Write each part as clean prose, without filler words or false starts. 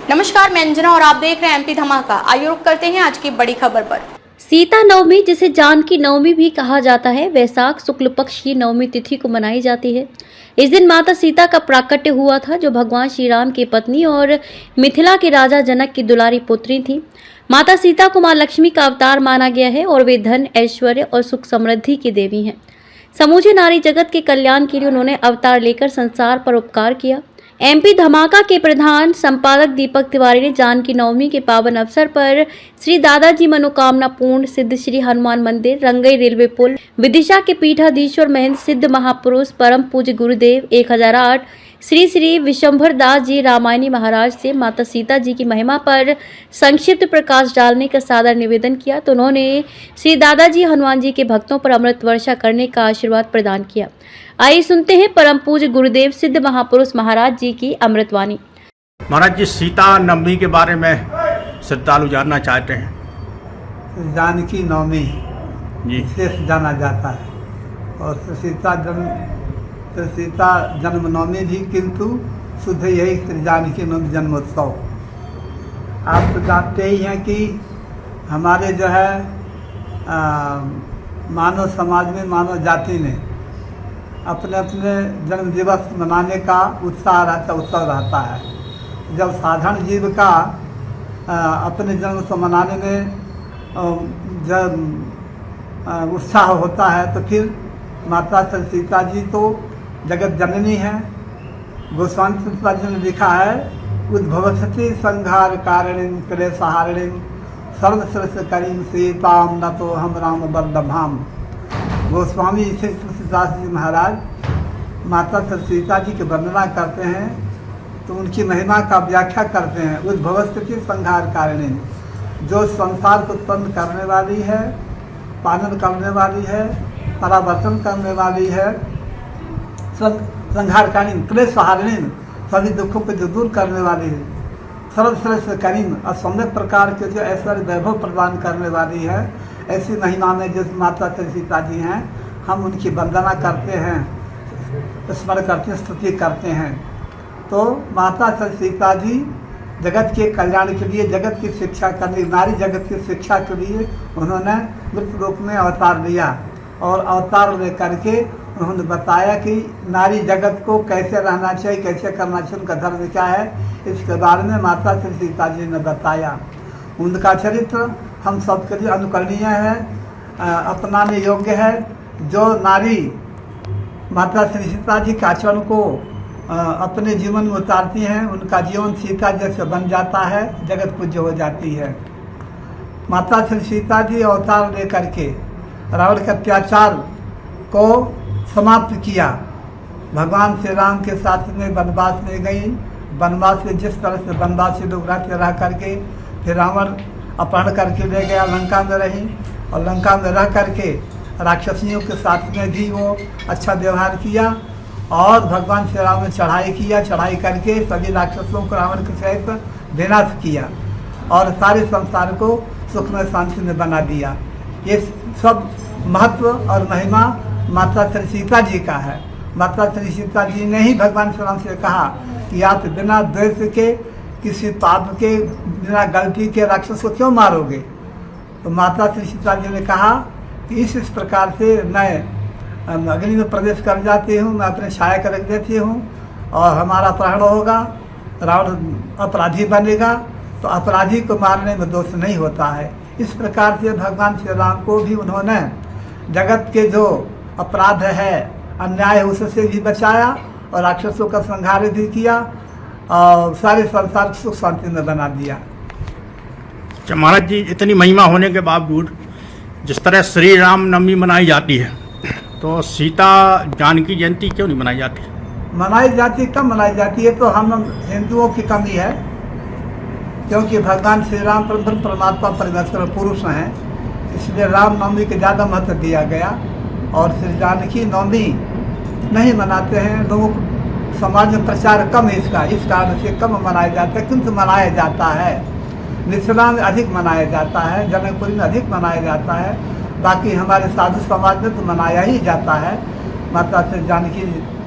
नमस्कार, मैं अंजना और आप देख रहे हैं एमपी धमाका। आइए रुक करते हैं आज की बड़ी खबर पर। सीता नवमी, जिसे जानकी नवमी भी कहा जाता है, वैशाख शुक्ल पक्ष की नवमी तिथि को मनाई जाती है। इस दिन माता सीता का प्राकट्य हुआ था, जो भगवान श्री राम की पत्नी और मिथिला के राजा जनक की दुलारी पुत्री थी। माता सीता को मां लक्ष्मी का अवतार माना गया है और वे धन, ऐश्वर्य और सुख समृद्धि की देवी हैं। समूचे नारी जगत के कल्याण के लिए उन्होंने अवतार लेकर संसार पर उपकार किया। एमपी धमाका के प्रधान संपादक दीपक तिवारी ने जानकी नवमी के पावन अवसर पर श्री दादाजी मनोकामना पूर्ण सिद्ध श्री हनुमान मंदिर, रंगई रेलवे पुल, विदिशा के पीठाधीश्वर महेंद्र सिद्ध महापुरुष परम पूज्य गुरुदेव 1008 श्री श्री विशंभर दास जी रामायणी महाराज से माता सीता जी की महिमा पर संक्षिप्त प्रकाश डालने का सादर निवेदन किया। तो उन्होंने श्री दादाजी हनुमान जी के भक्तों पर अमृत वर्षा करने का आशीर्वाद प्रदान किया। आइए सुनते हैं परम पूज्य गुरुदेव सिद्ध महापुरुष महाराज जी की अमृतवाणी। महाराज जी, सीता नवमी के बारे में श्रद्धालु जानना चाहते हैं। जानकी नवमी जी शेष जाना जाता है और सीता जन्म नवमी भी, किंतु शुद्ध यही श्री जानकी नवमी जन्मोत्सव। आप तो जानते ही हैं कि हमारे जो है मानव समाज में, मानव जाति ने अपने अपने जन्म दिवस मनाने का उत्साह रहता है। जब साधारण जीव का अपने जन्म से मनाने में जब उत्साह होता है, तो फिर माता सीता जी तो जगत जननी है। गोस्वामी तुलसीदास जी ने लिखा है, उद्भवती संहार कारिणीं क्लेशहारिणीं सर्वश्रेष्ठ करीं सीताम न तो हम राम बल्लभाम। गोस्वामी तुलसीदास जी महाराज माता सीता जी की वर्णना करते हैं तो उनकी महिमा का व्याख्या करते हैं। उद्भवस्थिति संहार कारिणी, जो संसार को उत्पन्न करने वाली है, पालन करने वाली है, परावर्तन करने वाली है, संहार कारिणी क्लेशहारिणी, सभी दुखों को जो दूर करने वाली है, सर्वश्रेष्ठ करीम और सम्यक प्रकार के जो ऐश्वर्य वैभव प्रदान करने वाली है, ऐसी महिमा में जो माता सीता जी हैं, हम उनकी वंदना करते हैं, स्मरण करते हैं, स्तुति करते हैं। तो माता सीता जी जगत के कल्याण के लिए, जगत की शिक्षा करने, नारी जगत की शिक्षा के लिए उन्होंने मृत रूप में अवतार लिया और अवतार ले करके उन्होंने बताया कि नारी जगत को कैसे रहना चाहिए, कैसे करना चाहिए, उनका धर्म क्या है, इसके बारे में माता सीता जी ने बताया। उनका चरित्र हम सबके लिए अनुकरणीय है, अपनाने योग्य है। जो नारी माता सीता जी के आचरण को अपने जीवन में उतारती हैं, उनका जीवन सीता जैसे बन जाता है, जगत पूज्य हो जाती है। माता सीता जी अवतार लेकर के रावण के अत्याचार को समाप्त किया। भगवान श्री राम के साथ में वनवास में गई। वनवास में जिस तरह से वनवासी लोग रहते रह करके, फिर रावण अपहरण करके ले गया, लंका में रही और लंका में रह करके राक्षसियों के साथ में भी वो अच्छा व्यवहार किया और भगवान श्री राम ने चढ़ाई किया। चढ़ाई करके सभी राक्षसों को रावण के सहित विनाश किया और सारे संसार को सुख में शांति में बना दिया। ये सब महत्व और महिमा माता सीता जी का है। माता सीता जी ने ही भगवान श्री राम से कहा कि आप बिना द्वेष के, किसी पाप के, बिना गलती के राक्षस को क्यों मारोगे। तो माता सीता जी ने कहा कि इस प्रकार से मैं अग्नि में प्रवेश कर जाती हूँ, मैं अपने छाया कर रख देती हूँ और हमारा अपहरण होगा, रावण अपराधी बनेगा, तो अपराधी को मारने में दोष नहीं होता है। इस प्रकार से भगवान श्री राम को भी उन्होंने जगत के जो अपराध है, अन्याय है, उससे भी बचाया और राक्षसों का संहार भी किया और सारे संसार को सुख शांति में बना दिया। अच्छा महाराज जी, इतनी महिमा होने के बावजूद जिस तरह श्री राम नवमी मनाई जाती है, तो सीता जानकी जयंती क्यों नहीं मनाई जाती? मनाई जाती, कब मनाई जाती है? तो हम हिंदुओं की कमी है, क्योंकि भगवान श्री राम परमात्मा परमेश्वर पुरुष हैं, इसलिए राम नवमी को ज़्यादा महत्व दिया गया और श्री जानकी नवमी नहीं मनाते हैं। लोगों को समाज में प्रचार कम है इसका, इस कारण से कम मनाया जाता है, किंतु मनाया जाता है। मिथिला में अधिक मनाया जाता है, जनकपुरी में अधिक मनाया जाता है। बाकी हमारे साधु समाज में तो मनाया ही जाता है। माता श्री जानकी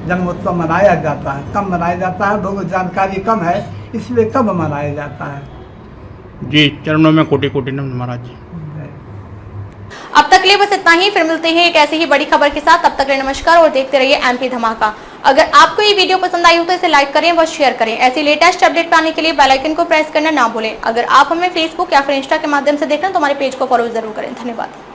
जन्मोत्सव मनाया जाता है, कम मनाया जाता है, लोगों को जानकारी कम है, इसलिए कम मनाया जाता है। जी, चरणों में कोटि कोटि नमन महाराज जी। अब तक के लिए बस इतना ही, फिर मिलते हैं एक ऐसी ही बड़ी खबर के साथ। तब तक के लिए नमस्कार और देखते रहिए एमपी धमाका। अगर आपको ये वीडियो पसंद आई हो तो इसे लाइक करें व शेयर करें। ऐसी लेटेस्ट अपडेट पाने के लिए बेल आइकन को प्रेस करना ना भूलें। अगर आप हमें फेसबुक या फिर इंस्टा के माध्यम से देख रहे हैं तो हमारे पेज को फॉलो जरूर करें। धन्यवाद।